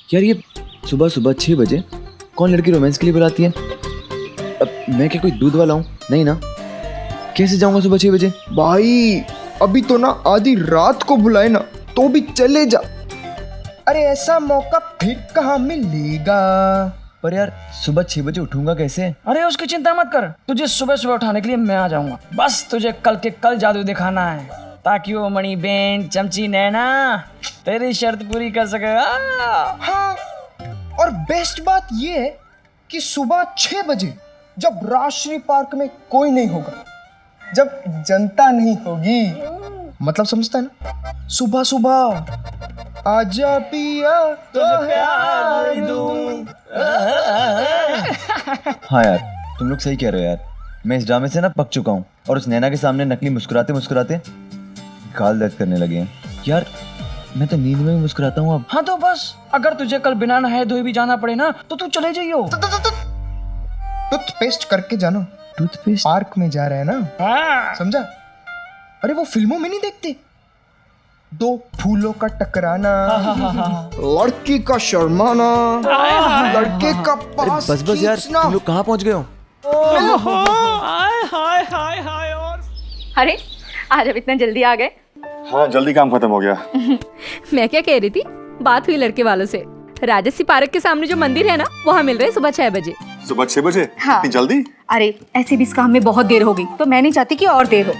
यार ये सुबह सुबह 6 बजे कौन लड़की रोमांस के लिए बुलाती है? अब मैं क्या कोई दूध वाला हूँ? नहीं ना। कैसे जाऊंगा सुबह 6 बजे? भाई अभी तो ना आधी रात को बुलाए ना तो भी चले जा। अरे ऐसा मौका फिर कहाँ मिलेगा। पर यार सुबह 6 बजे उठूंगा कैसे? अरे उसकी चिंता मत कर, तुझे सुबह सुबह उठाने के लिए मैं आ जाऊंगा। बस तुझे कल के कल जादू दिखाना है ताकि वो मणि बेन चमची नैना तेरी शर्त पूरी कर सके। हाँ, और बेस्ट बात ये है कि सुबह 6 बजे जब राष्ट्रीय पार्क में कोई नहीं होगा, जब जनता नहीं होगी, मतलब समझता है ना? सुबह सुबह आजा पिया तुझे प्यार दूं। हाँ यार तुम लोग सही कह रहे हो यार। मैं इस ड्रामे से ना पक चुका हूँ और उस नैना के सामने नकली मुस्कुराते मुस्कुराते गाल दर्द करने लगे हैं। यार मैं तो नींद में भी मुस्कुराता हूँ अब। हाँ तो बस, अगर तुझे कल बिना नहाए धोए भी जाना पड़े ना तो तू चले जाइयो। टूथपेस्ट करके जाना। टूथपेस्ट? पार्क में जा रहा है ना, समझा? अरे वो फिल्मों में नहीं देखते, दो फूलों का टकराना, लड़की का शर्माना, लड़के का पास बस बस यार, खींचना। तुम लोग कहाँ पहुँच गए हो? अरे आज अब इतना जल्दी आ गए? हाँ जल्दी काम खत्म हो गया। मैं क्या कह रही थी, बात हुई लड़के वालों से। राजसी पार्क के सामने जो मंदिर है ना, वहाँ मिल रहे सुबह 6 बजे। सुबह 6 बजे? हाँ। इतनी जल्दी? अरे ऐसे भी इस काम में बहुत देर हो गई, तो मैं नहीं चाहती कि और देर हो।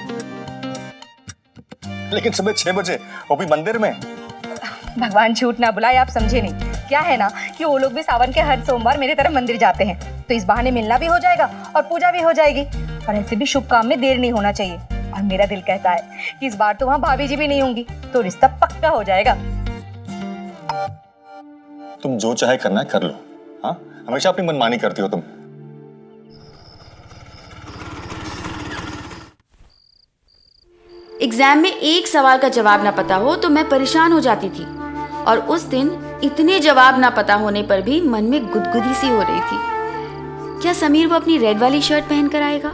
लेकिन सुबह 6 बजे वो भी मंदिर में? भगवान झूठ ना बुलाए, आप समझे नहीं। क्या है ना कि वो लोग भी सावन के हर सोमवार मेरी तरफ मंदिर जाते हैं, तो इस बहाने मिलना भी हो जाएगा और पूजा भी हो जाएगी। और ऐसे भी शुभ काम में देर नहीं होना चाहिए। और मेरा दिल कहता है कि इस बार तो वहाँ भाभी जी भी नहीं होंगी, तो रिश्ता पक्का हो जाएगा। तुम जो चाहे करना है कर लो। हाँ हमेशा अपनी मनमानी करती हो तुम। एग्जाम में एक सवाल का जवाब ना पता हो तो मैं परेशान हो जाती थी, और उस दिन इतने जवाब ना पता होने पर भी मन में गुदगुदी सी हो रही थी। क्या समीर वो अपनी रेड वाली शर्ट पहन कर आएगा?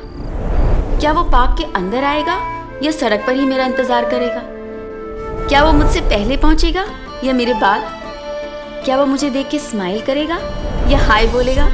क्या वो पार्क के अंदर आएगा या सड़क पर ही मेरा इंतजार करेगा? क्या वो मुझसे पहले पहुंचेगा या मेरे बाद? क्या वो मुझे देख के स्माइल करेगा या हाय बोलेगा?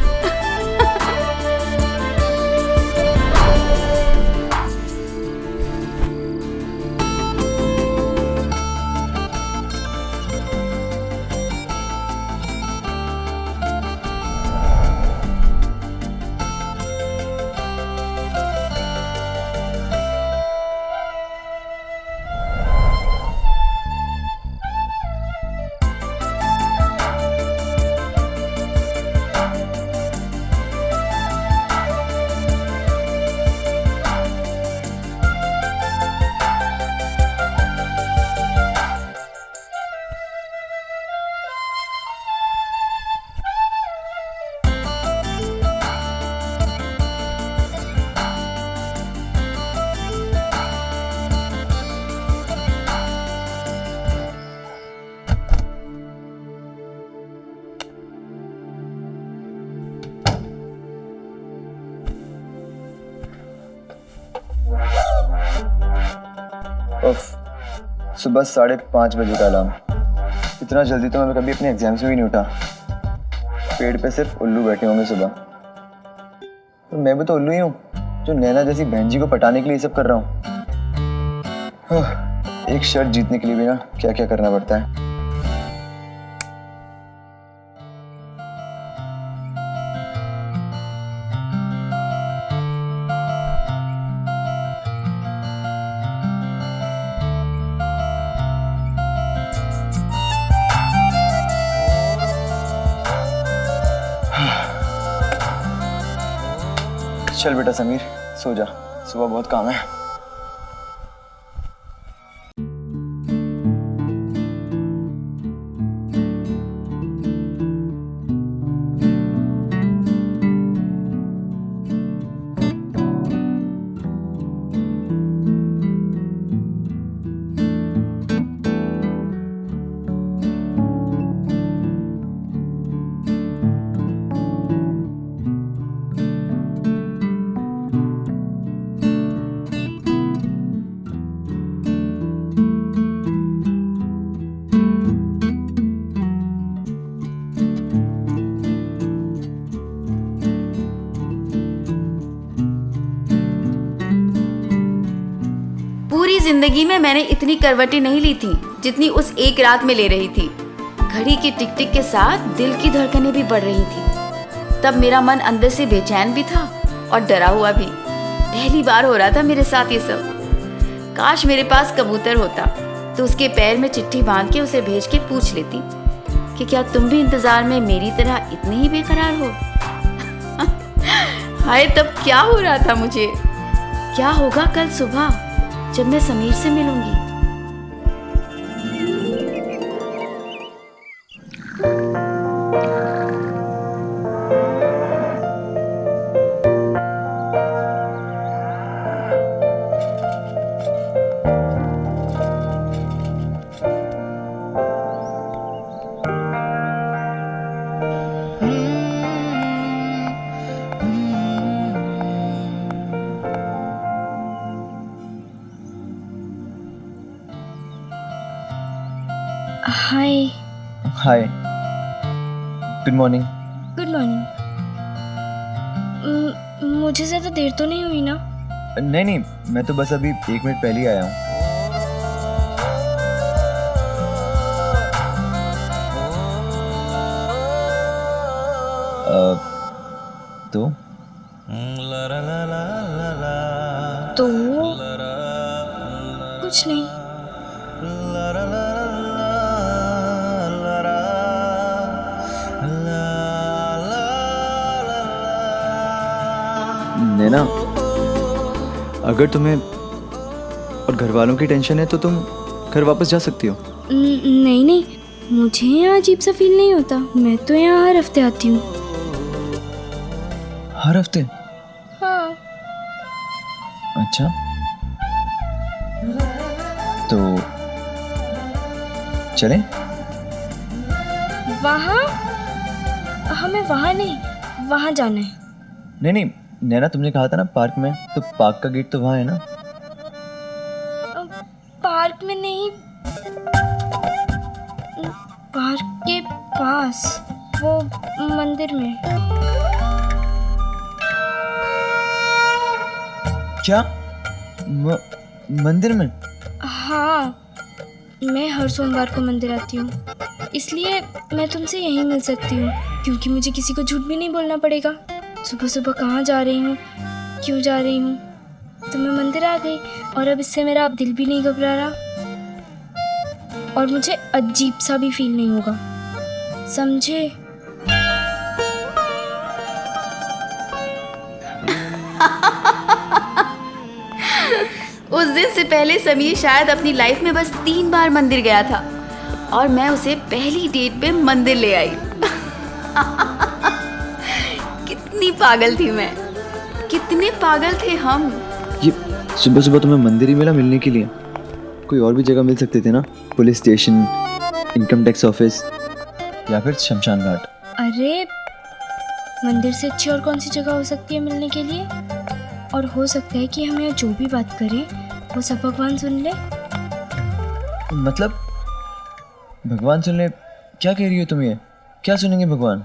सुबह 5:30 बजे का अलार्म। इतना जल्दी तो मैं कभी अपने एग्जाम्स में भी नहीं उठा। पेड़ पे सिर्फ उल्लू बैठे होंगे सुबह। तो मैं भी तो उल्लू ही हूँ जो नैना जैसी बहन जी को पटाने के लिए सब कर रहा हूँ। एक शर्ट जीतने के लिए भी ना क्या क्या करना पड़ता है। चल बेटा समीर सो जा, सुबह बहुत काम है। जिंदगी में मैंने इतनी करवटें नहीं ली थी जितनी उस एक रात में ले रही थी। घड़ी की टिक टिक के साथ दिल की धड़कनें भी बढ़ रही थी। तब मेरा मन अंदर से बेचैन भी था और डरा हुआ भी। पहली बार हो रहा था मेरे साथ ये सब। काश मेरे पास कबूतर होता तो उसके पैर में चिट्ठी बांध के उसे भेज के पूछ लेती कि क्या तुम भी इंतजार में मेरी तरह इतने ही बेकरार हो। हाय, तब क्या हो रहा था मुझे। क्या होगा कल सुबह जब मैं समीर से मिलूंगी। हाय। हाय, गुड मॉर्निंग। Good morning. मुझे ज़्यादा देर तो नहीं हुई ना? नहीं नहीं, मैं तो बस अभी 1 मिनट पहले ही आया हूँ। तो कुछ नहीं। नैना, अगर तुम्हें और घर वालों की टेंशन है तो तुम घर वापस जा सकती हो। नहीं नहीं, मुझे यहाँ अजीब सा फील नहीं होता। मैं तो यहाँ हर हफ्ते आती हूँ। हर हफ्ते? हाँ। अच्छा, तो चलें? वहाँ? हमें वहाँ नहीं, वहाँ जाना है। नहीं नहीं नैना, तुमने कहा था ना पार्क में, तो पार्क का गेट तो वहाँ है ना। पार्क में नहीं, पार्क के पास, वो मंदिर में। क्या? मंदिर में? हाँ, मैं हर सोमवार को मंदिर आती हूँ, इसलिए मैं तुमसे यहीं मिल सकती हूँ, क्योंकि मुझे किसी को झूठ भी नहीं बोलना पड़ेगा। सुबह सुबह कहाँ जा रही हूँ, क्यों जा रही हूँ, तो मैं मंदिर आ गई और अब इससे मेरा दिल भी नहीं घबरा रहा और मुझे अजीब सा भी फील नहीं होगा, समझे? उस दिन से पहले समीर शायद अपनी लाइफ में बस 3 बार मंदिर गया था और मैं उसे पहली डेट पे मंदिर ले आई। कितनी पागल थी मैं, कितने पागल थे हम। ये सुबह सुबह तुम्हें मंदिर ही मिला मिलने के लिए? कोई और भी जगह मिल सकते थे ना, police station, income tax office या फिर शमशान घाट। अरे मंदिर से अच्छी और कौन सी जगह हो सकती है मिलने के लिए? और हो सकता है कि हम यहाँ जो भी बात करें वो सब भगवान सुन ले। मतलब भगवान सुन ले? क्या कह रही हो तुम? ये क्या सुनेंगे भगवान?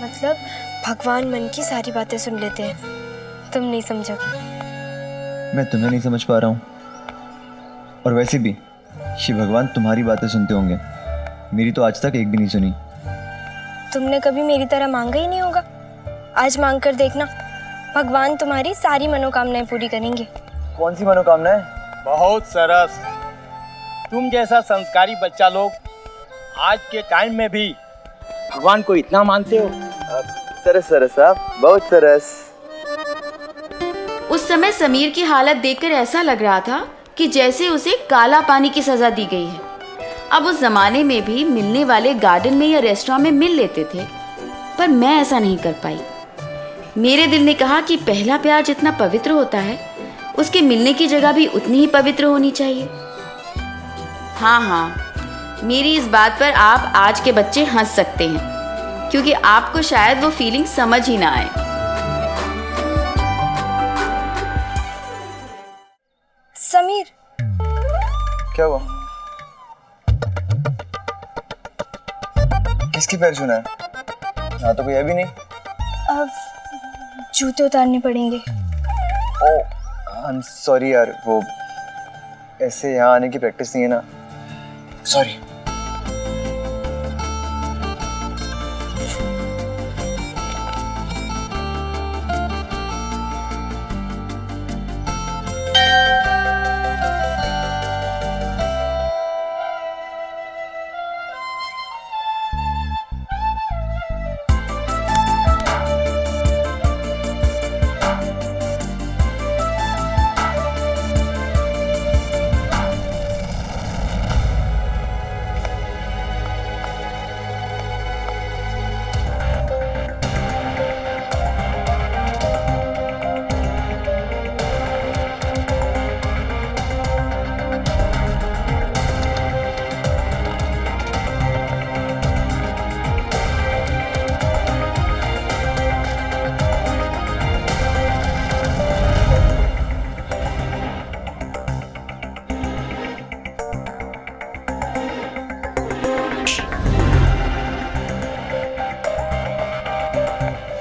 मतलब भगवान मन की सारी बातें सुन लेते हैं, तुम नहीं समझोगे। मैं तुम्हें नहीं समझ पा रहा हूँ, और वैसे भी ये भगवान तुम्हारी बातें सुनते होंगे, मेरी तो आज तक एक भी नहीं सुनी। तुमने कभी मेरी तरह मांगा ही नहीं होगा, आज मांग कर देखना, भगवान तुम्हारी सारी मनोकामनाएं पूरी करेंगे। कौन सी मनोकामना है? बहुत सरस। तुम जैसा संस्कारी बच्चा लोग आज के टाइम में भी भगवान को इतना मानते हो। सरस सरस साहब, बहुत सरस। उस समय समीर की हालत देखकर ऐसा लग रहा था कि जैसे उसे काला पानी की सजा दी गई है। अब उस जमाने में भी मिलने वाले गार्डन में या रेस्टोरेंट में मिल लेते थे, पर मैं ऐसा नहीं कर पाई। मेरे दिल ने कहा कि पहला प्यार जितना पवित्र होता है, उसके मिलने की जगह भी उतनी ही पवित्र होनी चाहिए। हाँ हाँ, मेरी इस बात पर आप आज के बच्चे हंस सकते हैं, क्योंकि आपको शायद वो फीलिंग समझ ही ना आए। समीर, क्या हुआ? किसकी पैर छूना है? यहाँ तो कोई है भी नहीं। अब जूते उतारने पड़ेंगे। ओ आई एम सॉरी यार, वो ऐसे यहाँ आने की प्रैक्टिस नहीं है ना, सॉरी।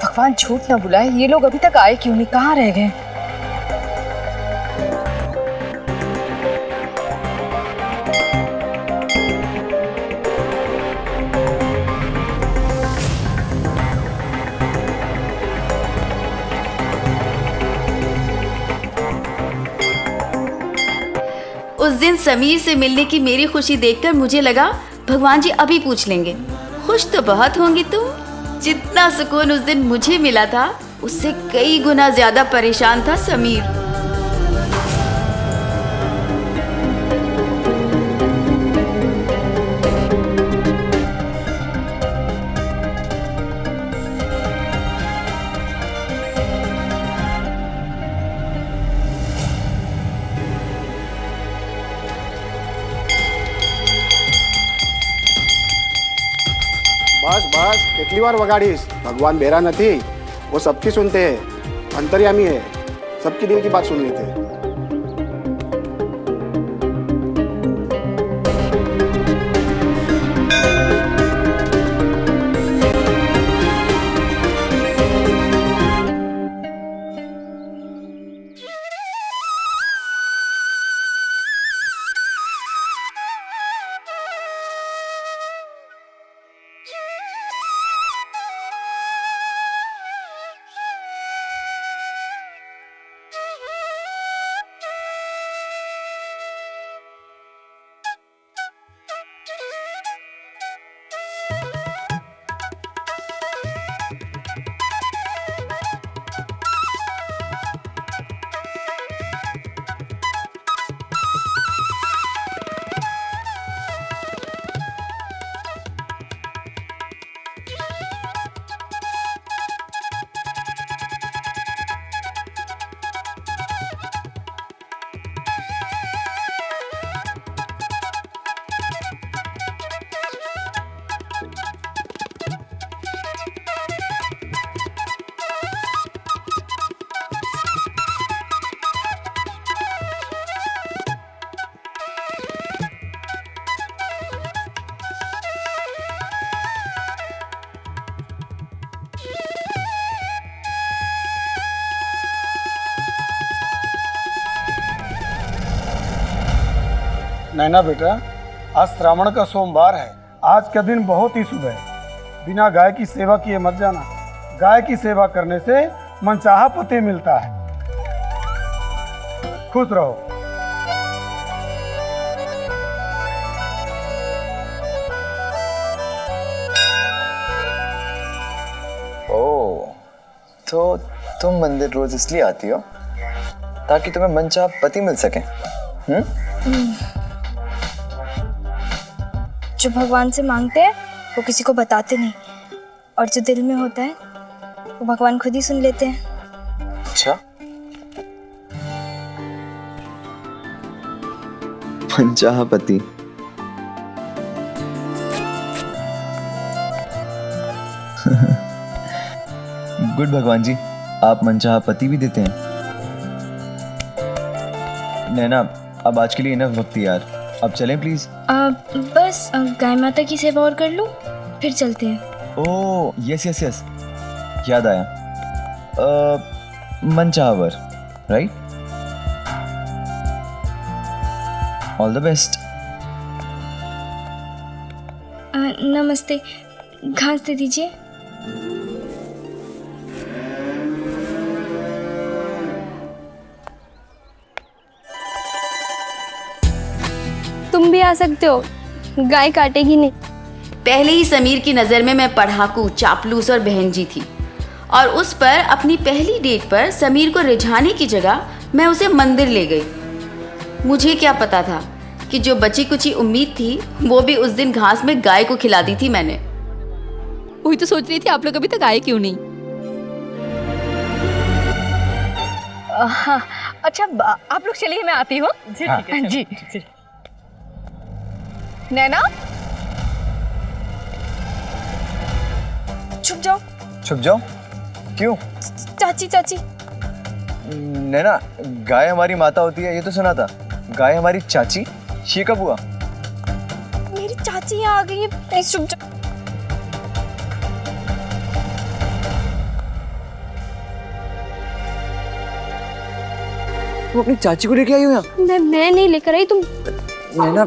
भगवान झूठ ना बुलाए, ये लोग अभी तक आए क्यों नहीं, कहाँ रह गए? उस दिन समीर से मिलने की मेरी खुशी देखकर मुझे लगा भगवान जी अभी पूछ लेंगे, खुश तो बहुत होंगी तुम। जितना सुकून उस दिन मुझे मिला था उससे कई गुना ज्यादा परेशान था समीर। બસ બસ કેટલી વાર વગાડીશ, ભગવાન બેરા નથી, वो सबकी सुनते हैं, अंतर्यामी है, सबकी दिल की बात सुन लेते हैं। नैना बेटा, आज श्रावण का सोमवार है, आज का दिन बहुत ही शुभ है। बिना गाय की सेवा किए मत जाना, गाय की सेवा करने से मनचाहा पति मिलता है। खुश रहो। ओह, तो तुम मंदिर रोज इसलिए आती हो ताकि तुम्हें मनचाहा पति मिल सके? जो भगवान से मांगते हैं वो किसी को बताते नहीं, और जो दिल में होता है वो भगवान खुद ही सुन लेते हैं। अच्छा, मनचाहा पति। गुड भगवान जी, आप मनचाहा पति भी देते हैं। नैना, अब आज के लिए इनफ वक्त यार, अब चलें प्लीज। बस गाय माता की सेवा और कर लूं, फिर चलते हैं। ओह यस यस यस, याद आया, मनचाहा वर, राइट? All the best. नमस्ते, घास दे दीजिए। तुम भी आ सकते हो, गाय काटेगी नहीं। पहले ही समीर की नज़र में मैं पढ़ाकू, चापलूस और बहनजी थी, और उस पर अपनी पहली डेट पर समीर को रिझाने की जगह मैं उसे मंदिर ले गई। मुझे क्या पता था कि जो बची कुची उम्मीद थी वो भी उस दिन घास में गाय को खिला दी थी मैंने। वही तो सोच रही थी आप लोग अभी तक आए क्यों नहीं। हाँ, अच्छा आप लोग चलिए, मैं आती हूँ। जी ठीक है जी। नैना, छुप जाओ। छुप जाओ? क्यों? चाची चाची। नैना, गाय हमारी माता होती है ये तो सुना था, गाय हमारी चाची? ये कब हुआ? मेरी चाची यहाँ आ गई है, प्लीज छुप जाओ। तुम अपनी चाची को लेके आई हो यहाँ? मैं नहीं लेकर आई, तुम। नैना,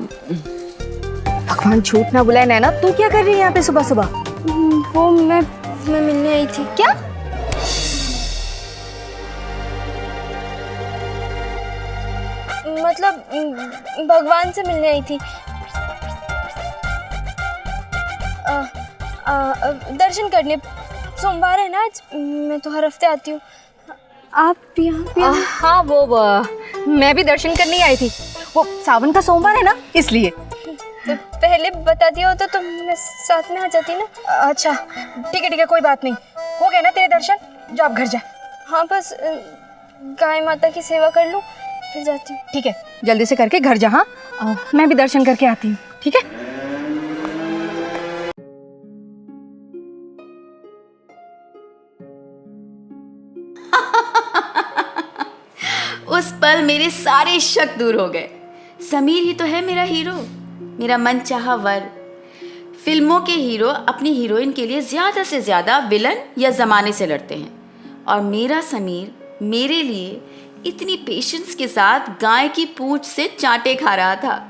भगवान झूठ ना बुलाए। नैना, तू क्या कर रही है यहाँ पे सुबह सुबह? वो मैं मिलने आई थी। क्या? मतलब भगवान से मिलने आई थी। दर्शन करने। सोमवार है ना आज, मैं तो हर हफ्ते आती हूँ। आप यहाँ? हाँ, वो मैं भी दर्शन करने आई थी। वो सावन का सोमवार है ना, इसलिए। तो पहले बता दिया होता तो मैं साथ में आ जाती ना। अच्छा ठीक है, कोई बात नहीं। हो गया ना तेरे दर्शन, जा आप घर जा। हाँ, बस गाय माता की सेवा कर लूँ फिर जाती हूँ। ठीक है, जल्दी से करके घर जा। हाँ, मैं भी दर्शन करके आती हूँ, ठीक है? उस पल मेरे सारे शक दूर हो गए। समीर ही तो है मेरा हीरो, मेरा मनचाहा वर। फिल्मों के हीरो अपनी हीरोइन के लिए ज़्यादा से ज़्यादा विलन या ज़माने से लड़ते हैं, और मेरा समीर मेरे लिए इतनी पेशेंस के साथ गाय की पूंछ से चांटे खा रहा था।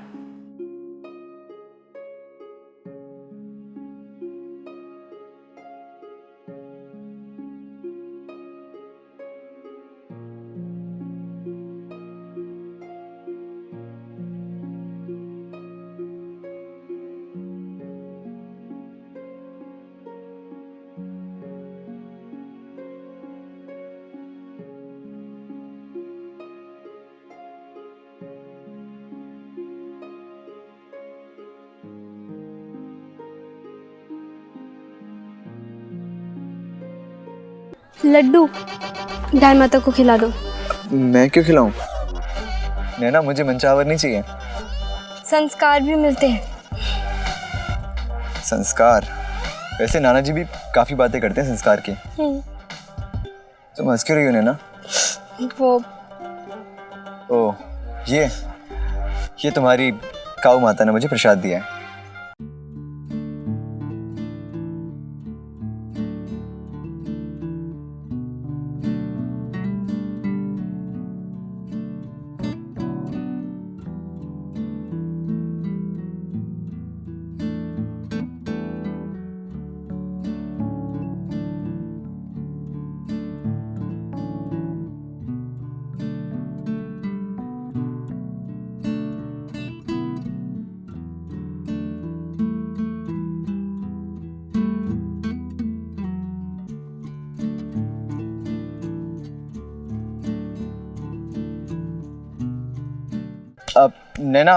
लड्डू गाय माता को खिला दो। मैं क्यों खिलाऊं? नैना, मुझे मंचावर नहीं चाहिए। संस्कार भी मिलते हैं। संस्कार? वैसे नाना जी भी काफी बातें करते हैं संस्कार की। तुम हंस क्यों रही हो नैना? वो ओह, ये तुम्हारी काऊ माता ने मुझे प्रसाद दिया है। अब नैना,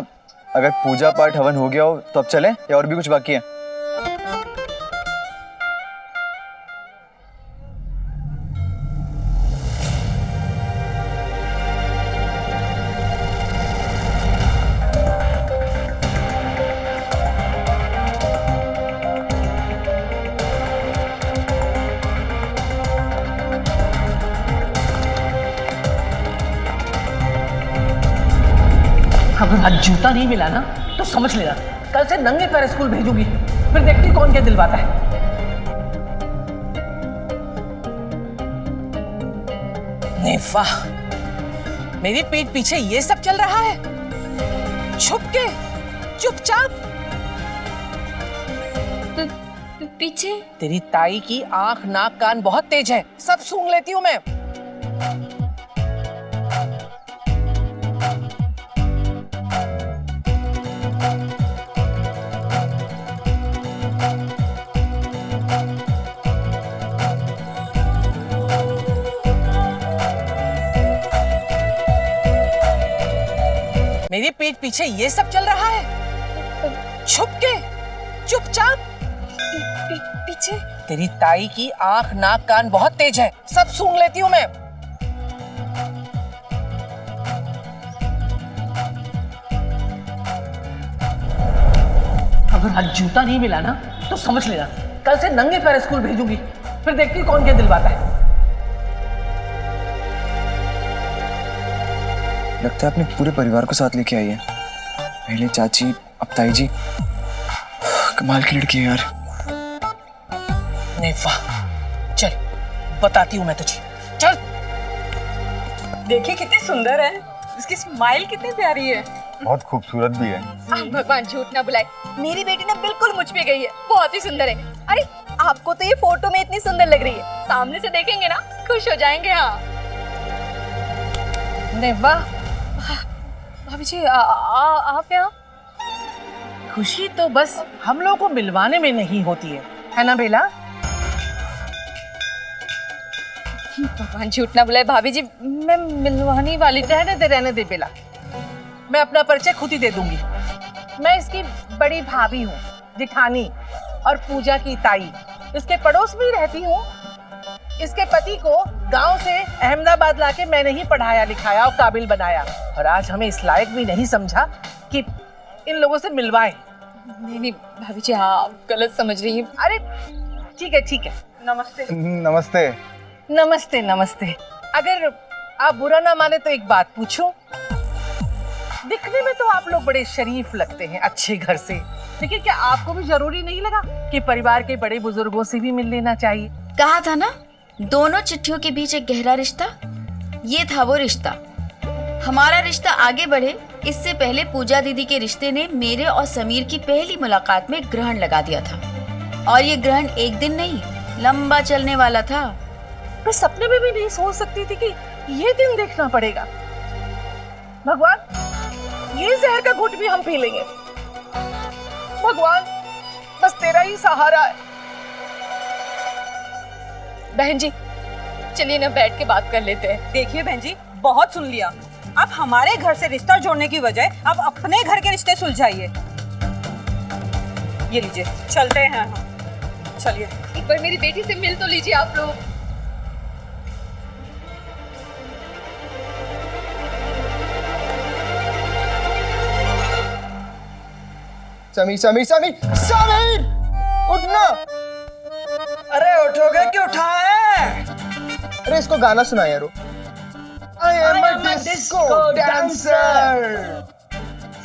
अगर पूजा पाठ हवन हो गया हो तो अब चलें या और भी कुछ बाकी है? अगर आज जूता नहीं मिला ना तो समझ लेना कल से नंगे पैर स्कूल भेजूंगी, फिर देखती कौन क्या दिलवाता है। नहीं वाह, मेरी पीठ पीछे ये सब चल रहा है। छुप के, चुपचाप। पीछे। तेरी ताई की आंख नाक कान बहुत तेज है, सब सूंघ लेती हूँ मैं। मेरी पीठ पीछे ये सब चल रहा है? छुप के, चुपचाप। पीछे। तेरी ताई की आंख नाक कान बहुत तेज है, सब सूंघ लेती हूँ मैं। अगर आज जूता नहीं मिला ना तो समझ लेना कल से नंगे पैर स्कूल भेजूंगी, फिर देखती कौन क्या दिलवाता है। लगता है अपने पूरे परिवार को साथ लेके आई है। पहले चाची, अब ताई जी। कमाल की लड़की है यार। नहीं वाह, चल बताती हूँ मैं तुझे, चल। देखिए कितनी सुंदर है, इसकी स्माइल कितनी प्यारी है। बहुत खूबसूरत भी है। भगवान झूठ ना बुलाए, मेरी बेटी ना बिल्कुल मुझ पे गई है, बहुत ही सुंदर है। अरे आपको तो ये फोटो में इतनी सुंदर लग रही है, सामने से देखेंगे ना खुश हो जाएंगे। हाँ नहीं वाह भाभी जी, आप यहाँ? खुशी तो बस हम लोगों को मिलवाने में नहीं होती है ना बेला? भगवान झूठ ना बुलाए भाभी जी, मैं मिलवाने वाली। रहने दे बेला, मैं अपना परिचय खुद ही दे दूंगी। मैं इसकी बड़ी भाभी हूँ, जिठानी, और पूजा की ताई। इसके पड़ोस में ही रहती हूँ। इसके पति को गांव से अहमदाबाद लाके मैंने ही पढ़ाया लिखाया और काबिल बनाया, और आज हमें इस लायक भी नहीं समझा कि इन लोगों से मिलवाए। नहीं भाभी जी, आप गलत समझ रही हैं। अरे ठीक है। नमस्ते। नमस्ते। नमस्ते नमस्ते। अगर आप बुरा ना माने तो एक बात पूछूं? दिखने में तो आप लोग बड़े शरीफ लगते हैं, अच्छे घर से, लेकिन क्या आपको भी जरूरी नहीं लगा कि परिवार के बड़े बुजुर्गों से भी मिल लेना चाहिए? कहा था ना, दोनों चिट्ठियों के बीच एक गहरा रिश्ता। ये था वो रिश्ता। हमारा रिश्ता आगे बढ़े इससे पहले पूजा दीदी के रिश्ते ने मेरे और समीर की पहली मुलाकात में ग्रहण लगा दिया था, और ये ग्रहण एक दिन नहीं, लंबा चलने वाला था। मैं सपने में भी नहीं सोच सकती थी कि ये दिन देखना पड़ेगा। भगवान, ये जहर का घूंट भी हम पी लेंगे। भगवान, बस तेरा ही सहारा है। बहन जी चलिए ना बैठ के बात कर लेते हैं। देखिए बहन जी, बहुत सुन लिया। अब हमारे घर से रिश्ता जोड़ने की बजाय अब अपने घर के रिश्ते सुलझाइए। ये लीजिए, चलते हैं हम। चलिए। एक बार मेरी बेटी से मिल तो लीजिए आप लोग। समीर उठना। अरे उठोगे कि उठाए? अरे इसको गाना सुना यारो। I am a disco dancer,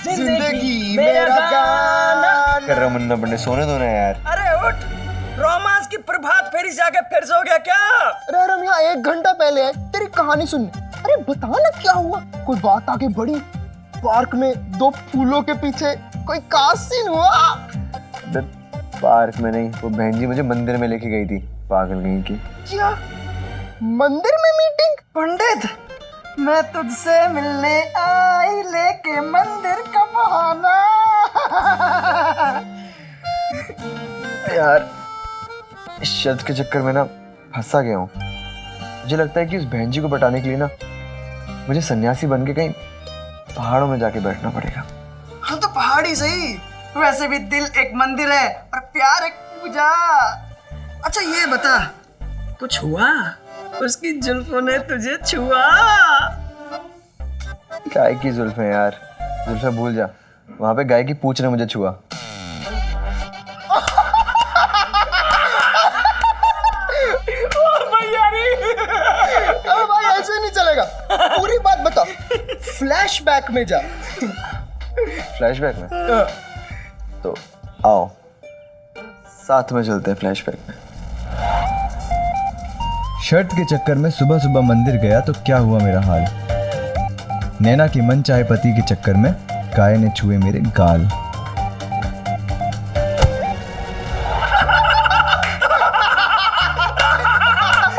जिंदगी मेरा गाना। कर रहा मुन्ना बंडे, सोने दो ना यार। अरे उठ, रोमांस की प्रभात फेरी से आके फिर सो गया क्या? अरे हम यहाँ 1 घंटा पहले आए तेरी कहानी सुनने। अरे बता ना क्या हुआ, कोई बात आगे बढ़ी? पार्क में 2 फूलों के पीछे कोई खास सीन हुआ? पार्क में नहीं, वो बहन जी मुझे मंदिर में लेके गई थी, पागल कहीं की। क्या मंदिर में मीटिंग? पंडित, मैं तुझसे मिलने आई लेके मंदिर का बहाना। यार इस शर्त के चक्कर में ना फंसा गया हूँ। मुझे लगता है कि उस बहन जी को बटाने के लिए ना मुझे सन्यासी बन के कहीं पहाड़ों में जाके बैठना पड़ेगा। हाँ तो पहाड़ी सही, वैसे भी दिल एक मंदिर है और प्यार एक पूजा। अच्छा ये बता, कुछ हुआ? उसकी जुल्फों ने तुझे छुआ? गाय की जुल्फें यार, जुल्फें भूल जा। वहां पे गाय की पूंछ ने मुझे छुआ। अरे भाई ऐसे नहीं चलेगा, पूरी बात बता। फ्लैशबैक में जा। फ्लैशबैक में? तो आओ साथ में चलते हैं फ्लैशबैक में। शर्त के चक्कर में सुबह सुबह मंदिर गया तो क्या हुआ मेरा हाल। नैना के मन चाहे पति के चक्कर में गाय ने छुए मेरे गाल।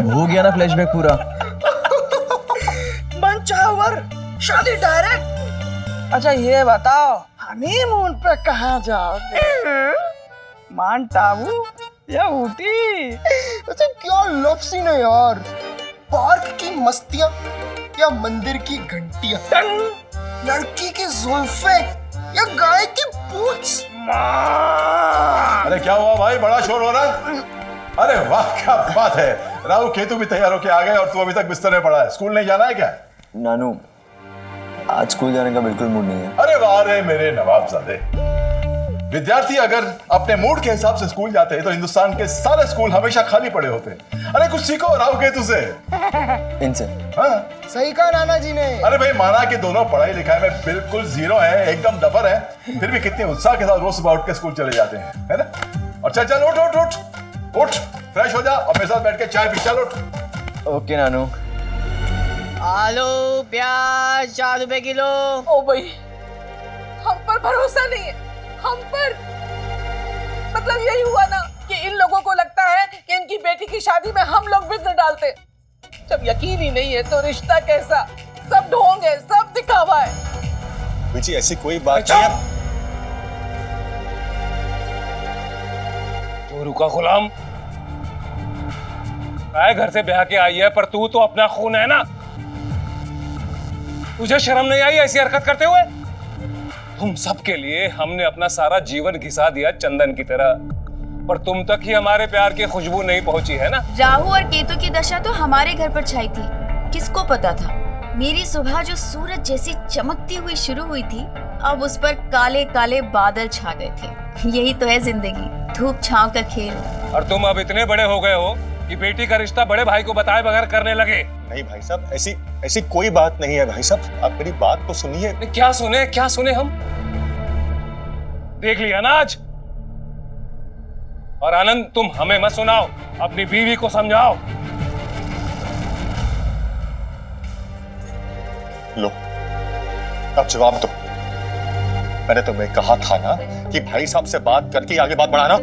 हो गया ना फ्लैशबैक पूरा। मंचावर शादी डायरेक्ट। अच्छा ये बताओ हनीमून पे कहाँ जाओगे? माउंट आबू या ऊटी? अच्छा क्या लव सीन है यार। पार्क की मस्तियां या मंदिर की घंटियां, लड़की की जुल्फे या गाय की पूंछ। अरे क्या हुआ भाई, बड़ा शोर हो रहा है? अरे वाह क्या बात है, राहु केतु भी तैयार होके आ गए और तू अभी तक बिस्तर में पड़ा है। स्कूल नहीं जाना है क्या? नानू आज स्कूल जाने का बिल्कुल मूड नहीं है। अरे वाह रे मेरे नवाबजादे। विद्यार्थी अगर अपने मूड के हिसाब से स्कूल जाते हैं तो हिंदुस्तान के सारे स्कूल हमेशा खाली पड़े होते हैं। अरे कुछ सीखो राहु केतु से। इनसे। हाँ सही कहा नाना जी ने। अरे भाई माना कि दोनों पढ़ाई लिखाई में बिल्कुल जीरो है, एकदम डबर है, फिर भी कितने उत्साह के साथ रोज सुबह उठ के स्कूल चले जाते हैं, है ना? और चल चल उठ उठ उठ उठ, फ्रेश हो जा और मेरे साथ बैठ के चाय पी। चल उठ। ओके नानू। आलू प्याज 4 रुपए किलो। ओ भाई हम पर भरोसा नहीं है, हम पर। मतलब यही हुआ ना कि इन लोगों को लगता है कि इनकी बेटी की शादी में हम लोग बिजनेस डालते। जब यकीन ही नहीं है तो रिश्ता कैसा? सब ढोंग है, सब दिखावा है। जी ऐसी कोई बात नहीं है। तू रुका गुलाम, मैं घर से ब्याह के आई है पर तू तो अपना खून है ना। तुझे शर्म नहीं आई ऐसी हरकत करते हुए? तुम सबके लिए हमने अपना सारा जीवन घिसा दिया चंदन की तरह, पर तुम तक ही हमारे प्यार की खुशबू नहीं पहुंची है ना। राहु और केतु की दशा तो हमारे घर पर छाई थी, किसको पता था मेरी सुबह जो सूरज जैसी चमकती हुई शुरू हुई थी, अब उस पर काले काले बादल छा गए थे। यही तो है जिंदगी, धूप छांव का खेल। और तुम अब इतने बड़े हो गए हो कि बेटी का रिश्ता बड़े भाई को बताए बगैर करने लगे। नहीं भाई साहब, ऐसी कोई बात नहीं है भाई साहब, आप मेरी बात तो सुनिए। क्या सुने हम? देख लिया ना आज। और आनंद तुम हमें मत सुनाओ, अपनी बीवी को समझाओ। लो अब जवाब दो। मैंने तुम्हें कहा था ना कि भाई साहब से बात करके आगे बात बढ़ाना,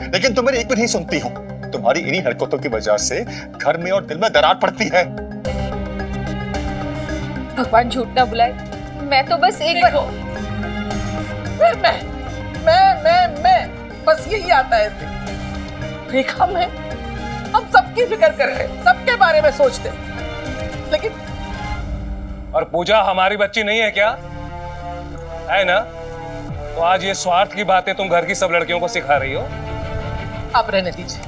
लेकिन तुम मेरी एक भी नहीं सुनती हो। तुम्हारी इन्हीं हरकतों की वजह से घर में और दिल में दरार पड़ती है। भगवान झूठ ना बुलाए, मैं तो बस एक बार। मैं बस यही आता है इसे। रेखा में हम सबकी फिक्र करते, सबके बारे में सोचते, लेकिन और पूजा हमारी बच्ची नहीं है क्या? है ना? तो आज ये स्वार्थ की बातें तुम घर की सब लड़कियों को सिखा रही हो। आप रहने दीजिए,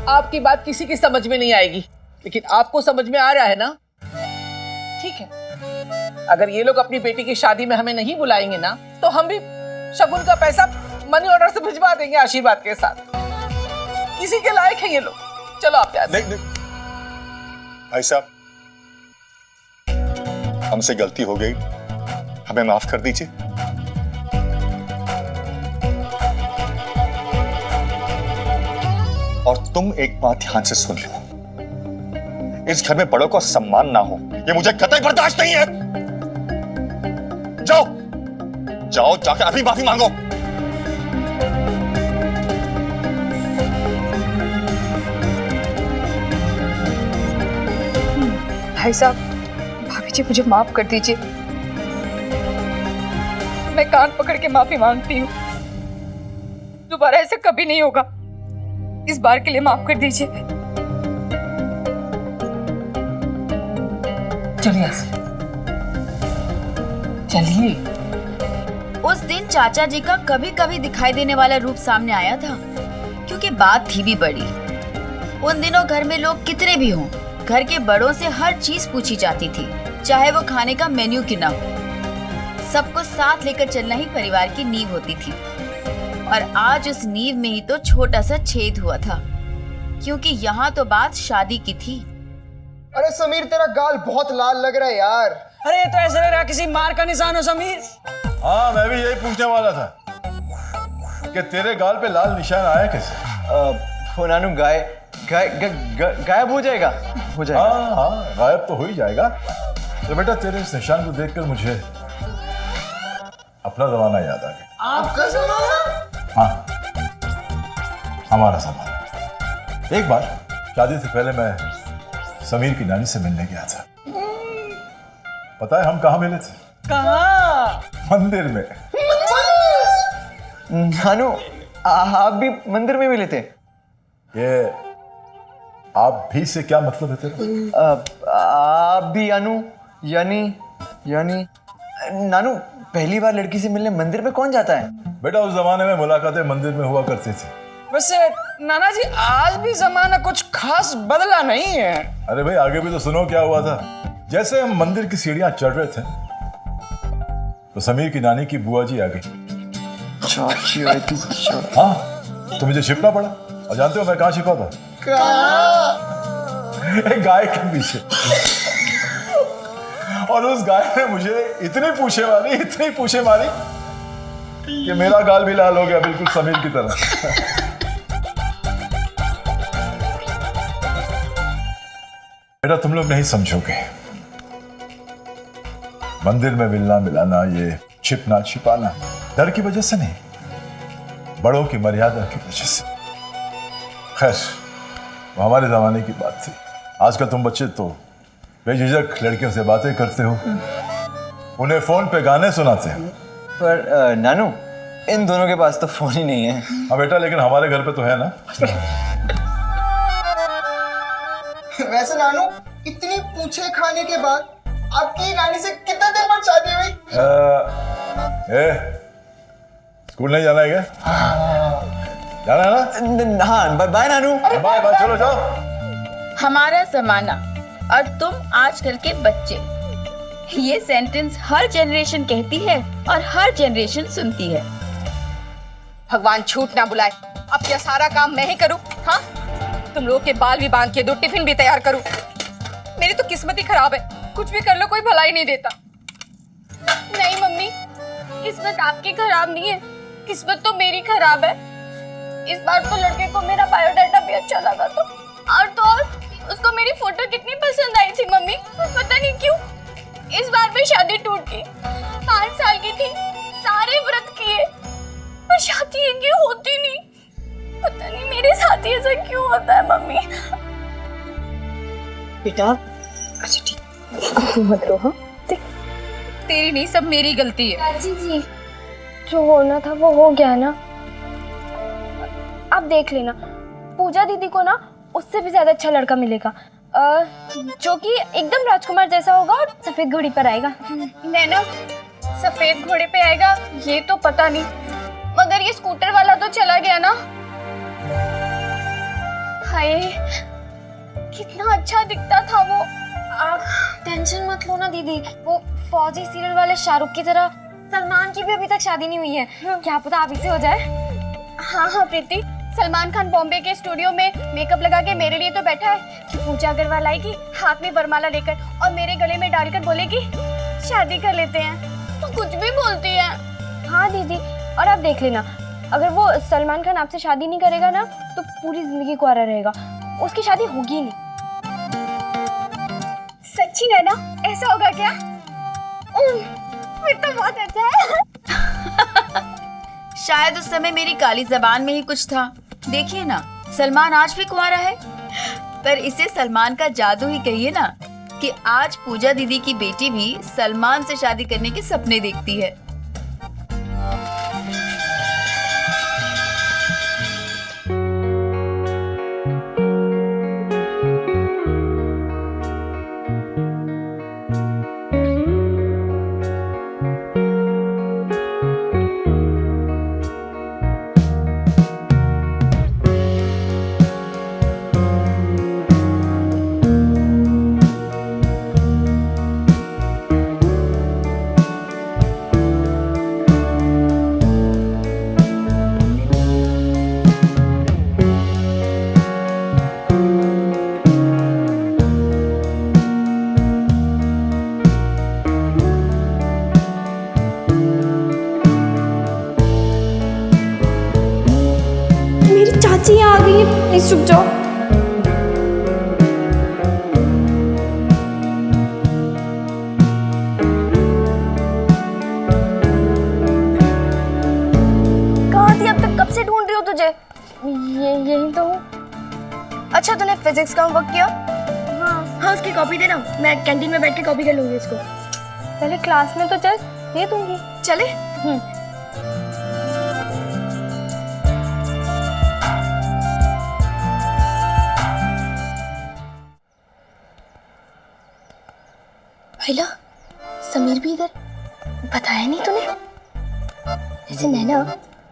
आपकी बात किसी की समझ में नहीं आएगी, लेकिन आपको समझ में आ रहा है ना? ठीक है, अगर ये लोग अपनी बेटी की शादी में हमें नहीं बुलाएंगे ना, तो हम भी शगुन का पैसा मनी ऑर्डर से भिजवा देंगे आशीर्वाद के साथ। किसी के लायक है ये लोग। चलो आप यहाँ से। नहीं भाई साहब, हमसे गलती हो गई, हमें माफ कर दीजिए। और तुम एक बात ध्यान से सुन लो, इस घर में बड़ों का सम्मान ना हो ये मुझे कतई बर्दाश्त नहीं है। जाओ जाओ जाकर अभी माफी मांगो। भाई साहब, भाभी जी मुझे माफ कर दीजिए। मैं कान पकड़ के माफी मांगती हूँ, दोबारा ऐसा कभी नहीं होगा। इस बार के लिए माफ कर दीजिए। चलिए चलिए। उस दिन चाचा जी का कभी कभी दिखाई देने वाला रूप सामने आया था, क्योंकि बात थी भी बड़ी। उन दिनों घर में लोग कितने भी हों, घर के बड़ों से हर चीज पूछी जाती थी, चाहे वो खाने का मेन्यू क्यों ना हो। सबको साथ लेकर चलना ही परिवार की नींव होती थी। और आज उस नींव में ही तो छोटा सा छेद हुआ था, क्योंकि यहाँ तो बात शादी की थी। अरे समीर, तेरा गाल बहुत लाल लग रहा है यार। अरे ये तो ऐसा लग रहा है किसी मार का निशान हो समीर। हाँ मैं भी यही पूछने वाला था कि तेरे गाल पे लाल निशान आया कैसे? वो नानू गायब हो जाएगा। हाँ गायब तो हो ही जाएगा। तो बेटा तेरे इस निशान को देखकर मुझे अपना जमाना याद आ गया। आपका जमाना? हाँ, हमारा जमाना। एक बार शादी से पहले मैं समीर की नानी से मिलने गया था। पता है हम कहाँ मिले थे? कहाँ? मंदिर में। नानू, आप भी मंदिर में मिले थे? ये आप भी से क्या मतलब है तेरा? आप भी यानू यानी नानू, पहली बार लड़की से मिलने मंदिर में कौन जाता है? बेटा उस जमाने में मुलाकातें मंदिर में हुआ करती थी। वैसे नाना जी आज भी जमाना कुछ खास बदला नहीं है। अरे भाई आगे भी तो सुनो क्या हुआ था। जैसे हम मंदिर की सीढ़ियां चढ़ रहे थे तो समीर की नानी की बुआ जी आ गई। चाची आई थी। हाँ, तो मुझे छिपना पड़ा। और जानते हो मैं कहाँ छिपा था? एक गाय के पीछे। और उस गाय ने मुझे इतनी पूछे मारी कि मेरा गाल भी लाल हो गया, बिल्कुल समीर की तरह। बेटा तुम लोग नहीं समझोगे, मंदिर में मिलना मिलाना, ये छिपना छिपाना डर की वजह से नहीं, बड़ों की मर्यादा की वजह से। खैर वो हमारे जमाने की बात थी। आजकल तुम बच्चे तो बेझिझक लड़कियों से बातें करते हो, उन्हें फोन पे गाने सुनाते हो। पर नानू, इन दोनों के पास तो फोन ही नहीं है। हाँ बेटा, लेकिन हमारे घर पे तो है ना। वैसे नानू, इतनी पूछे खाने के बाद आपकी रानी से कितना देर बाद शादी हुई? स्कूल नहीं जाना है क्या? जाना है ना? हाँ, बाय नानू। बाय बाय, चलो जाओ। हमारा जमाना और तुम आजकल के बच्चे, ये सेंटेंस हर जनरेशन कहती है और हर जनरेशन सुनती है। भगवान झूठ ना बुलाए, अब क्या सारा काम मैं ही करूं? हाँ, तुम लोग के बाल भी बांध के दो, टिफिन भी तैयार करूं। मेरी तो किस्मत ही खराब है, कुछ भी कर लो कोई भलाई नहीं देता। नहीं मम्मी, किस्मत आपकी खराब नहीं है, किस्मत तो मेरी खराब है। इस बार तो लड़के को मेरा बायोडाटा भी अच्छा लगा तो और उसको मेरी फोटो कितनी पसंद आई थी मम्मी, पता नहीं क्यों इस बार भी शादी टूट गई। 5 साल की थी, सारे व्रत किए पर शादी इनकी होती नहीं। पता नहीं मेरे साथ ही ऐसा क्यों होता है मम्मी। बेटा अच्छा ठीक, मत रो। हाँ, तेरी नहीं, सब मेरी गलती है। चाची जी, जो होना था वो हो गया ना। आप देख लेना, पूजा दीदी को ना उससे भी ज्यादा अच्छा लड़का मिलेगा, जो कि एकदम राजकुमार जैसा होगा और सफेद घोड़ी पर आएगा। नैना, सफेद घोड़े पे आएगा ये तो पता नहीं, मगर ये स्कूटर वाला तो चला गया ना। हाय, कितना अच्छा दिखता था वो। आप टेंशन मत लो ना दीदी, वो फौजी सीरियल वाले शाहरुख की तरह सलमान की भी अभी तक शादी नहीं हुई है। क्या पता आप इसे हो जाए। हाँ प्रीति, सलमान खान बॉम्बे के स्टूडियो में मेकअप लगा के मेरे लिए तो बैठा है कि पूजा अग्रवाल आएगी हाथ में वरमाला लेकर और मेरे गले में डालकर बोलेगी शादी कर लेते हैं। तो कुछ भी बोलती है। हाँ दीदी, और आप देख लेना, अगर वो सलमान खान आपसे शादी नहीं करेगा ना तो पूरी जिंदगी कुंवारा रहेगा, उसकी शादी होगी नहीं। सच्ची नैना, ऐसा होगा क्या? फिर तो बहुत अच्छा है। शायद उस समय मेरी काली जबान में ही कुछ था। देखिए ना, सलमान आज भी कुंवारा है, पर इसे सलमान का जादू ही कहिए ना कि आज पूजा दीदी की बेटी भी सलमान से शादी करने के सपने देखती है। चाची आ गई है, प्लीज रुक जाओ। यही तो हूँ। अच्छा तूने फिजिक्स का होमवर्क किया? हाँ उसकी कॉपी देना, मैं कैंटीन में बैठ के कॉपी कर लूंगी इसको। पहले क्लास में तो चल, दे दूंगी। चले? हेलो, समीर भी इधर? बताया नहीं तूने? जैसे नैना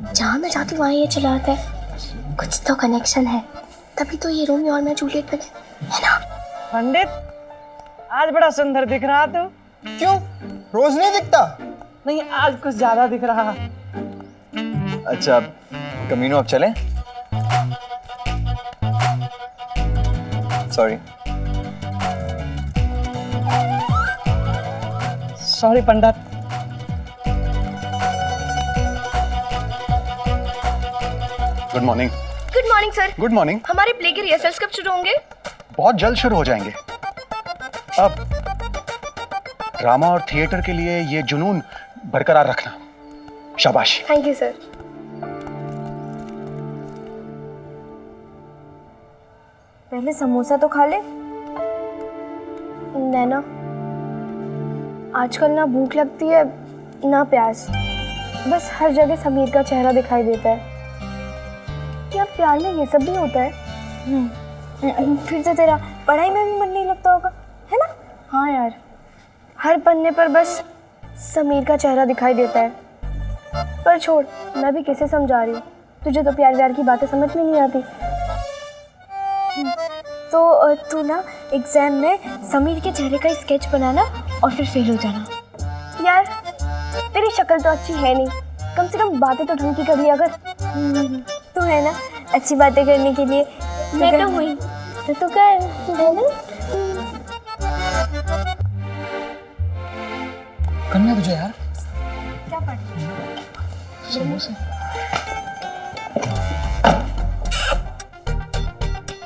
जहाँ मैं जाती वहाँ ये चला आता है, कुछ तो कनेक्शन है, तभी तो ये रोमियो और मैं जूलियट बने, है ना? पंडित, आज बड़ा सुंदर दिख रहा तू। क्यों? रोज नहीं दिखता? नहीं, आज कुछ ज्यादा दिख रहा। अच्छा कमीनो अब चलें? Sorry. Sorry Pandit. Good morning. Good morning sir. Good morning. हमारे प्ले के रिहर्सल्स कब शुरू होंगे? बहुत जल्द शुरू हो जाएंगे। अब ड्रामा और थिएटर के लिए ये जुनून बरकरार रखना। शाबाश। Thank you sir. पहले समोसा तो खा ले। नैना, आजकल ना भूख लगती है ना प्यास, बस हर जगह समीर का चेहरा दिखाई देता है। क्या प्यार में ये सब भी होता है? फिर तो तेरा पढ़ाई में भी मन नहीं लगता होगा, है ना? हाँ यार, हर पन्ने पर बस समीर का चेहरा दिखाई देता है। पर छोड़, मैं भी कैसे समझा रही हूँ, तुझे तो प्यार व्यार की बातें समझ में नहीं आती। तो तू ना एग्जाम में समीर के चेहरे का स्केच बनाना और फिर फेल हो जाना। यार तेरी शक्ल तो अच्छी है नहीं, कम से कम बातें तो ढंग की कर लिया कर। तू है ना अच्छी बातें करने के लिए। मैं तो हुई तो तू कर, है ना? करना तुझे यार। क्या पढ़? समोसे।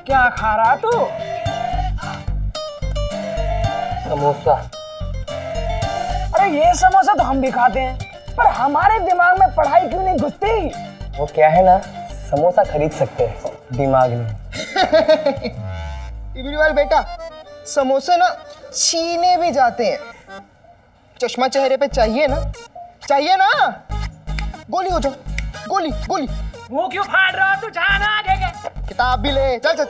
क्या खा रहा तू? समोसा। अरे ये समोसा तो हम भी खाते हैं, पर हमारे दिमाग में पढ़ाई क्यों नहीं घुसती? वो क्या है ना, समोसा खरीद सकते हैं, दिमाग नहीं। इबरीवाल बेटा, समोसे ना छीने भी जाते हैं। चश्मा चेहरे पे चाहिए ना? चाहिए ना? गोली हो जाओ, गोली गोली। मुंह क्यों फाड़ रहा तू? जा ना आगे के। किताब भी ले, चल चल।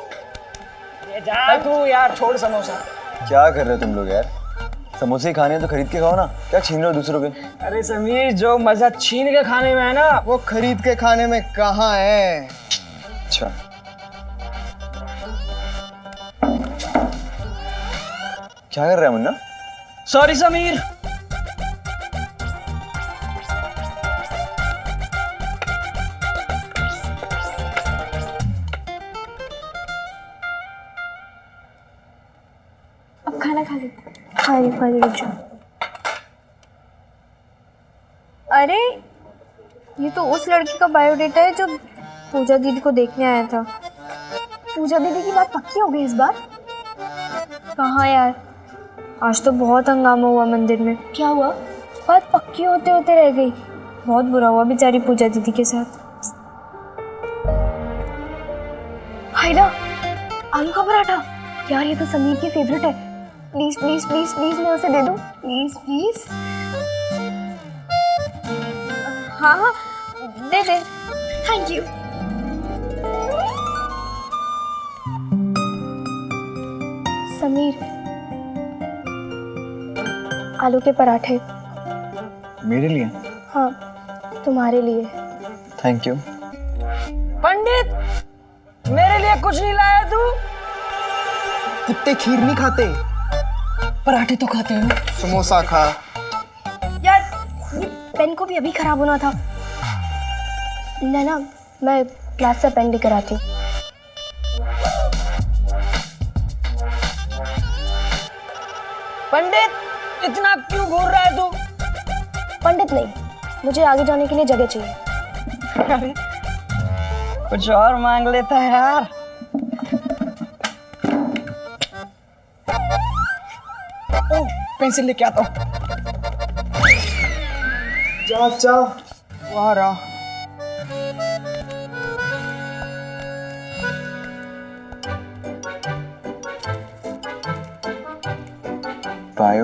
ये जा तू यार, छोड़ समोसा। क्या कर रहे हो तुम लोग यार? समोसे खाने हैं तो खरीद के खाओ ना, क्या छीन रहे हो दूसरों के? अरे समीर, जो मजा छीन के खाने में है ना, वो खरीद के खाने में कहाँ है? अच्छा क्या कर रहा है मुन्ना? सॉरी समीर। अब खाना खा ले। खा रही रुक जाओ। अरे ये तो उस लड़की का बायोडेटा है जो पूजा दीदी को देखने आया था। पूजा दीदी की बात पक्की हो गई इस बार? कहाँ यार, आज तो बहुत हंगामा हुआ मंदिर में। क्या हुआ? बात पक्की होते होते रह गई। बहुत बुरा हुआ बेचारी पूजा दीदी के साथ। हायरा, आलू का पराठा। यार ये तो समीर की फेवरेट है। प्लीज प्लीज प्लीज प्लीज मैं उसे दे दूं, प्लीज प्लीज। हाँ हाँ दे दे। Thank you. समीर, आलू के पराठे। मेरे लिए? हाँ तुम्हारे लिए। Thank you. पंडित, मेरे लिए कुछ नहीं लाया तू? कुत्ते खीर नहीं खाते, पराठे तो खाते हो। समोसा खा। यार ये पेन को भी अभी खराब होना था। नैना, मैं क्लास से पेन लेकर आती हूँ। पंडित, इतना क्यों घूर रहा है तू? पंडित नहीं, मुझे आगे जाने के लिए जगह चाहिए। अरे कुछ और मांग लेता है यार। ओ, पेंसिल लेके आता हूँ। जा जा, वहाँ रहा।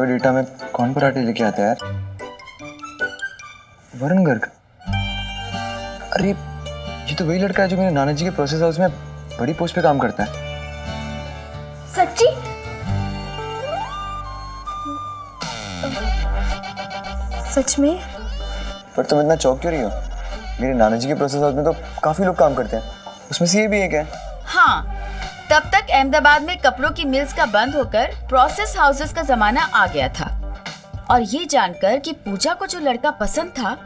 हुए डेटा में कौन पराठे लेके आता है यार? वरुण गर्ग। अरे ये तो वही लड़का है जो मेरे नाना जी के प्रोसेस हाउस में बड़ी पोस्ट पे काम करता है। सच्ची? सच में? पर तुम इतना चौंक क्यों रही हो? मेरे नाना जी के प्रोसेस हाउस में तो काफी लोग काम करते हैं, उसमें से ये भी एक है। हाँ, तब तक अहमदाबाद में कपड़ों की मिल्स का बंद होकर प्रोसेस हाउसेस का जमाना आ गया था। और ये जानकर कि पूजा को जो लड़का पसंद था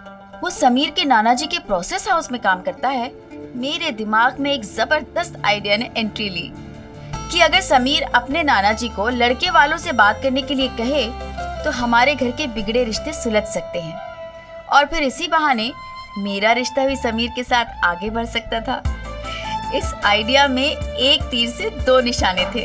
वो समीर के नाना जी के प्रोसेस हाउस में काम करता है, मेरे दिमाग में एक जबरदस्त आइडिया ने एंट्री ली कि अगर समीर अपने नाना जी को लड़के वालों से बात करने के लिए कहे तो हमारे घर के बिगड़े रिश्ते सुलझ सकते हैं और फिर इसी बहाने मेरा रिश्ता भी समीर के साथ आगे बढ़ सकता था। इस आइडिया में एक तीर से दो निशाने थे।